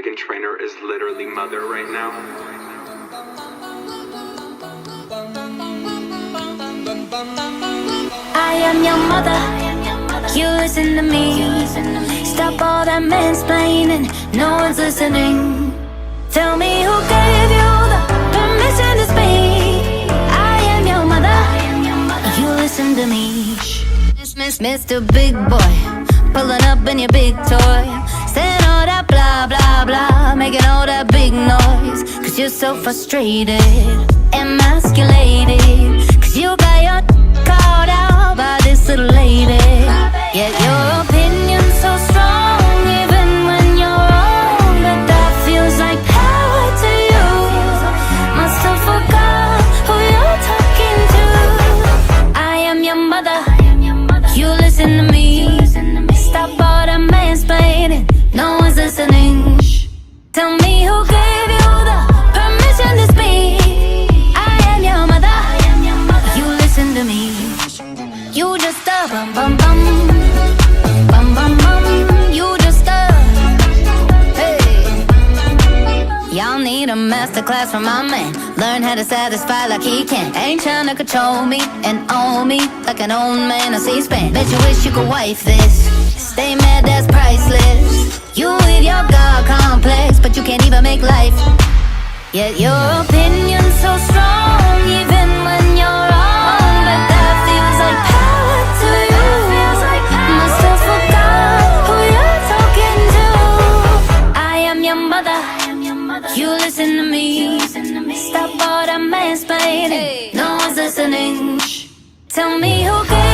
thinking Trainor is literally mother right now. I am your mother, you listen to me. Stop all that mansplaining, no one's listening. Tell me who gave you the permission to speak. I am your mother, you listen to me. Mr. Big Boy, pulling up in your big toy, saying all that blah blah blah, making all that big noise. Cause you're so frustrated, emasculated. Cause you got your called out by this little lady. Yet your opinion's so strong, even when you're wrong. But that feels like power to you. Must have forgot who you're talking to. I am your mother, you listen to me. Stop all the mansplaining, no one's listening. Tell me who gave you the permission to speak. I am your mother, you listen to me. You just bum bum bum, bum bum bum. You just hey. Y'all need a masterclass from my man. Learn how to satisfy like he can. Ain't tryna control me and own me like an old man on C-SPAN. Bet you wish you could wife this. Stay mad, that's priceless. You with your God complex, but you can't even make life. Yet your opinion's so strong, even when you're wrong. But that feels like power to you. Must have forgot who you're talking to. I am your mother, you listen to me. Stop all that mansplaining, no one's listening. Tell me who gave